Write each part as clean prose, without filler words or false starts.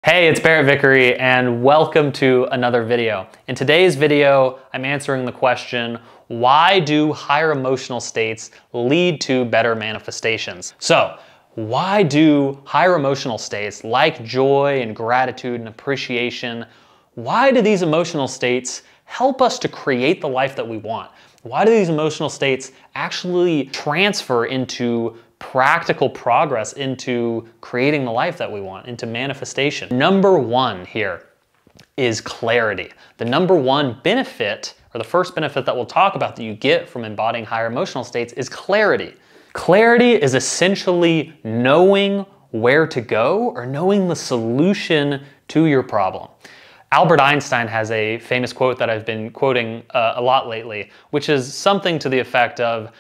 Hey, it's Barrett Vickery and welcome to another video. In today's video, I'm answering the question, why do higher emotional states lead to better manifestations? So, why do higher emotional states like joy and gratitude and appreciation, why do these emotional states help us to create the life that we want? Why do these emotional states actually transfer into practical progress, into creating the life that we want, into manifestation? Number one here is clarity. The number one benefit, or the first benefit that we'll talk about that you get from embodying higher emotional states is clarity. Clarity is essentially knowing where to go or knowing the solution to your problem. Albert Einstein has a famous quote that I've been quoting a lot lately, which is something to the effect of,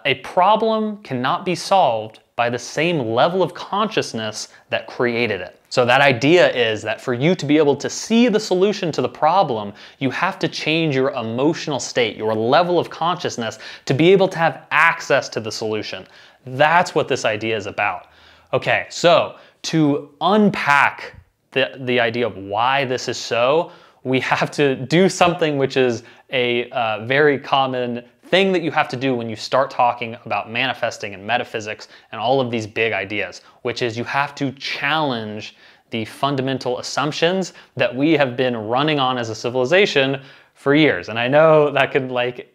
a problem cannot be solved by the same level of consciousness that created it. So that idea is that for you to be able to see the solution to the problem, you have to change your emotional state, your level of consciousness, to be able to have access to the solution. That's what this idea is about. Okay, so to unpack the idea of why this is so, we have to do something which is a very common thing that you have to do when you start talking about manifesting and metaphysics and all of these big ideas, which is you have to challenge the fundamental assumptions that we have been running on as a civilization for years. And I know that could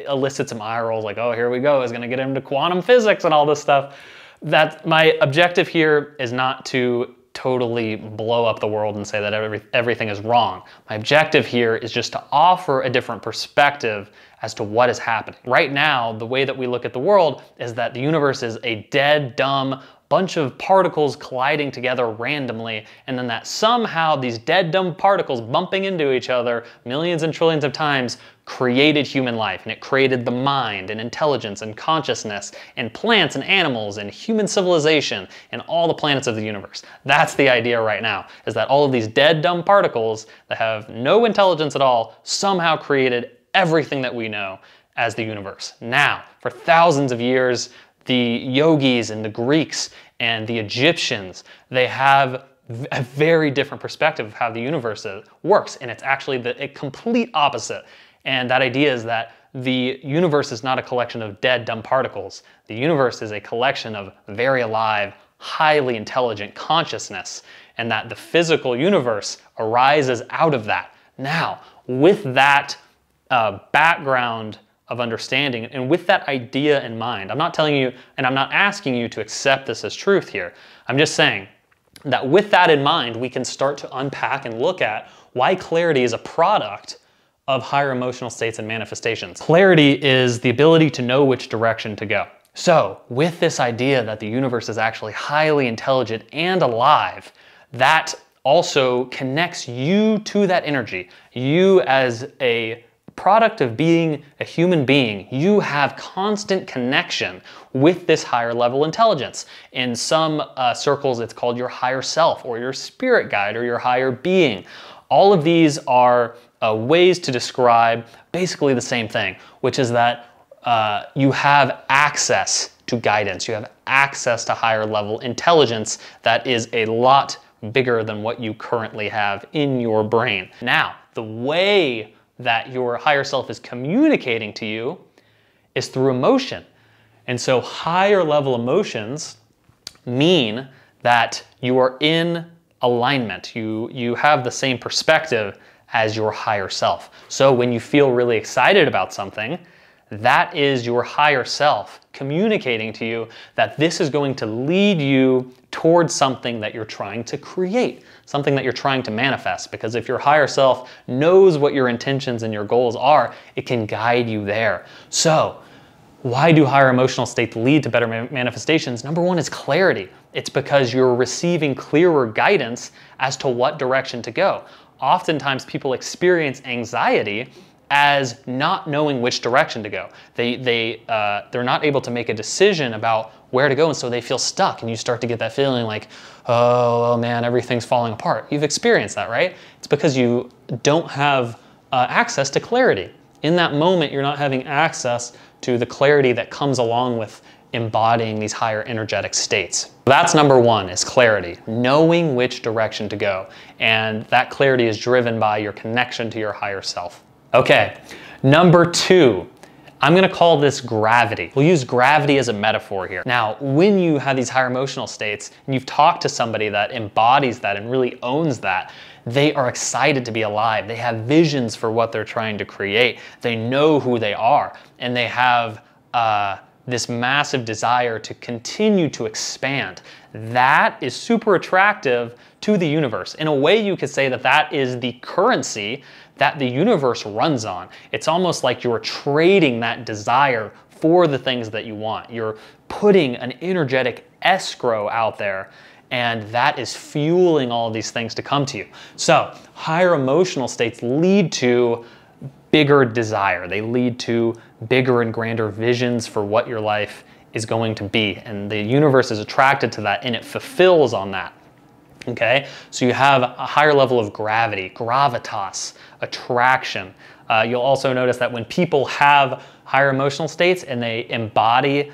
elicit some eye rolls, like, oh, here we go, it's gonna get into quantum physics and all this stuff. That my objective here is not to totally blow up the world and say that everything is wrong. My objective here is just to offer a different perspective as to what is happening. Right now, the way that we look at the world is that the universe is a dead, dumb bunch of particles colliding together randomly, and then that somehow these dead, dumb particles bumping into each other millions and trillions of times created human life, and it created the mind and intelligence and consciousness and plants and animals and human civilization and all the planets of the universe. That's the idea right now, is that all of these dead, dumb particles that have no intelligence at all somehow created everything that we know as the universe. Now, for thousands of years, the yogis and the Greeks and the Egyptians, they have a very different perspective of how the universe works, and it's actually a complete opposite. And that idea is that the universe is not a collection of dead, dumb particles. The universe is a collection of very alive, highly intelligent consciousness, and that the physical universe arises out of that. Now, with that background of understanding, and with that idea in mind, I'm not telling you, and I'm not asking you to accept this as truth here. I'm just saying that with that in mind, we can start to unpack and look at why clarity is a product of higher emotional states and manifestations. Clarity is the ability to know which direction to go. So, with this idea that the universe is actually highly intelligent and alive, that also connects you to that energy. You as a product of being a human being, you have constant connection with this higher level intelligence. In some circles, it's called your higher self or your spirit guide or your higher being. All of these are ways to describe basically the same thing, which is that you have access to guidance. You have access to higher level intelligence that is a lot bigger than what you currently have in your brain. Now, the way that your higher self is communicating to you is through emotion. And so higher level emotions mean that you are in alignment. You have the same perspective as your higher self. So when you feel really excited about something, that is your higher self communicating to you that this is going to lead you towards something that you're trying to create, something that you're trying to manifest. Because if your higher self knows what your intentions and your goals are, it can guide you there. So, why do higher emotional states lead to better manifestations? Number one is clarity. It's because you're receiving clearer guidance as to what direction to go. Oftentimes people experience anxiety as not knowing which direction to go. They're not able to make a decision about where to go, and so they feel stuck, and you start to get that feeling like, oh man, everything's falling apart. You've experienced that, right? It's because you don't have access to clarity. In that moment, you're not having access to the clarity that comes along with embodying these higher energetic states. That's number one, is clarity, knowing which direction to go. And that clarity is driven by your connection to your higher self. Okay, number two, I'm gonna call this gravity. We'll use gravity as a metaphor here. Now, when you have these higher emotional states and you've talked to somebody that embodies that and really owns that, they are excited to be alive. They have visions for what they're trying to create. They know who they are, and they have this massive desire to continue to expand. That is super attractive to the universe. In a way, you could say that that is the currency that the universe runs on. It's almost like you're trading that desire for the things that you want. You're putting an energetic escrow out there, and that is fueling all of these things to come to you. So higher emotional states lead to bigger desire. They lead to bigger and grander visions for what your life is going to be. And the universe is attracted to that, and it fulfills on that. Okay, so you have a higher level of gravity, gravitas, attraction. You'll also notice that when people have higher emotional states and they embody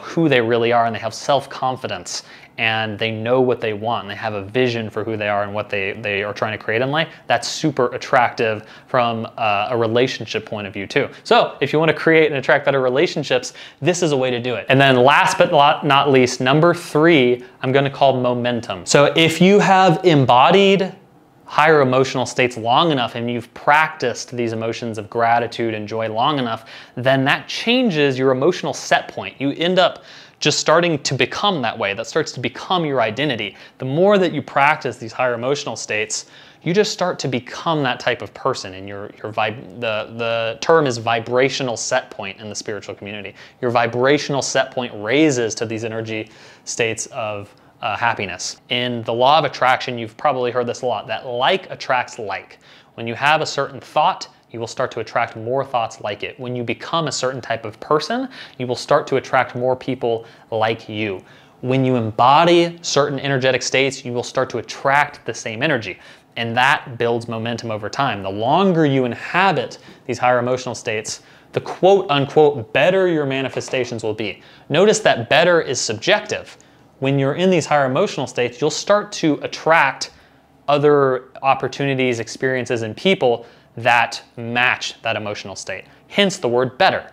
who they really are, and they have self-confidence, and they know what they want, and they have a vision for who they are and what they are trying to create in life, that's super attractive from a relationship point of view too. So if you want to create and attract better relationships, this is a way to do it. And then last but not least, number three, I'm going to call momentum. So if you have embodied higher emotional states long enough and you've practiced these emotions of gratitude and joy long enough, then that changes your emotional set point. You end up just starting to become that way. That starts to become your identity. The more that you practice these higher emotional states, you just start to become that type of person. And the term is vibrational set point in the spiritual community. Your vibrational set point raises to these energy states of happiness. In the law of attraction, you've probably heard this a lot, that like attracts like. When you have a certain thought, you will start to attract more thoughts like it. When you become a certain type of person, you will start to attract more people like you. When you embody certain energetic states, you will start to attract the same energy. And that builds momentum over time. The longer you inhabit these higher emotional states, the quote unquote better your manifestations will be. Notice that better is subjective. When you're in these higher emotional states, you'll start to attract other opportunities, experiences, and people that match that emotional state. Hence the word better,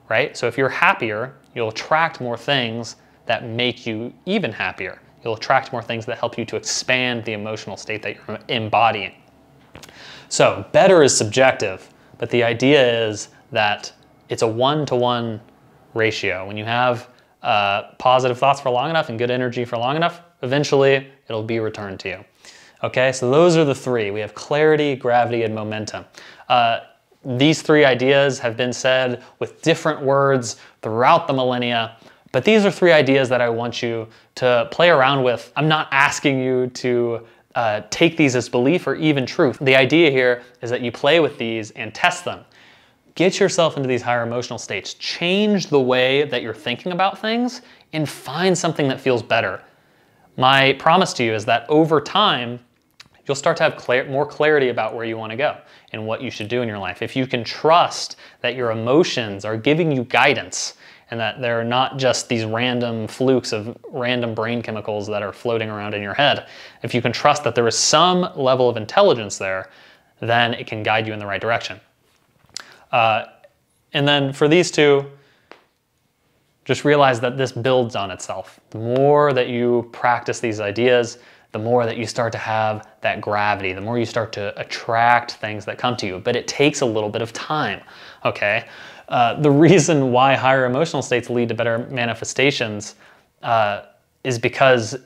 right? So if you're happier, you'll attract more things that make you even happier. You'll attract more things that help you to expand the emotional state that you're embodying. So better is subjective, but the idea is that it's a one-to-one ratio. When you have positive thoughts for long enough and good energy for long enough, eventually it'll be returned to you. Okay, so those are the three. We have clarity, gravity, and momentum. These three ideas have been said with different words throughout the millennia, but these are three ideas that I want you to play around with. I'm not asking you to take these as belief or even truth. The idea here is that you play with these and test them. Get yourself into these higher emotional states. Change the way that you're thinking about things and find something that feels better. My promise to you is that over time, you'll start to have more clarity about where you want to go and what you should do in your life. If you can trust that your emotions are giving you guidance and that they're not just these random flukes of random brain chemicals that are floating around in your head, if you can trust that there is some level of intelligence there, then it can guide you in the right direction. And then for these two, just realize that this builds on itself. The more that you practice these ideas, the more that you start to have that gravity, the more you start to attract things that come to you. But it takes a little bit of time, okay? The reason why higher emotional states lead to better manifestations is because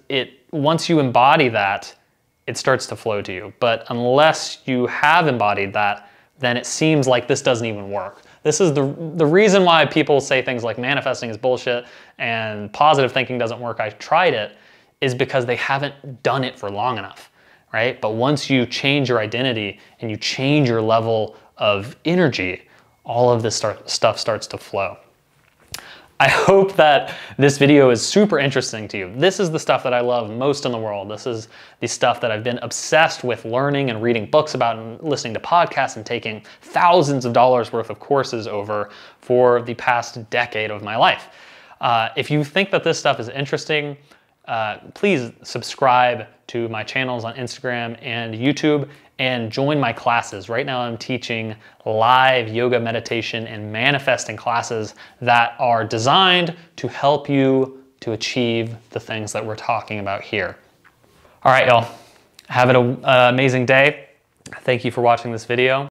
once you embody that, it starts to flow to you. But unless you have embodied that, then it seems like this doesn't even work. This is the reason why people say things like manifesting is bullshit and positive thinking doesn't work, I tried it, is because they haven't done it for long enough, right? But once you change your identity and you change your level of energy, all of this stuff starts to flow. I hope that this video is super interesting to you. This is the stuff that I love most in the world. This is the stuff that I've been obsessed with learning and reading books about and listening to podcasts and taking thousands of dollars worth of courses over for the past decade of my life. If you think that this stuff is interesting, please subscribe to my channels on Instagram and YouTube and join my classes. Right now I'm teaching live yoga, meditation, and manifesting classes that are designed to help you to achieve the things that we're talking about here. All right, y'all, have an amazing day. Thank you for watching this video.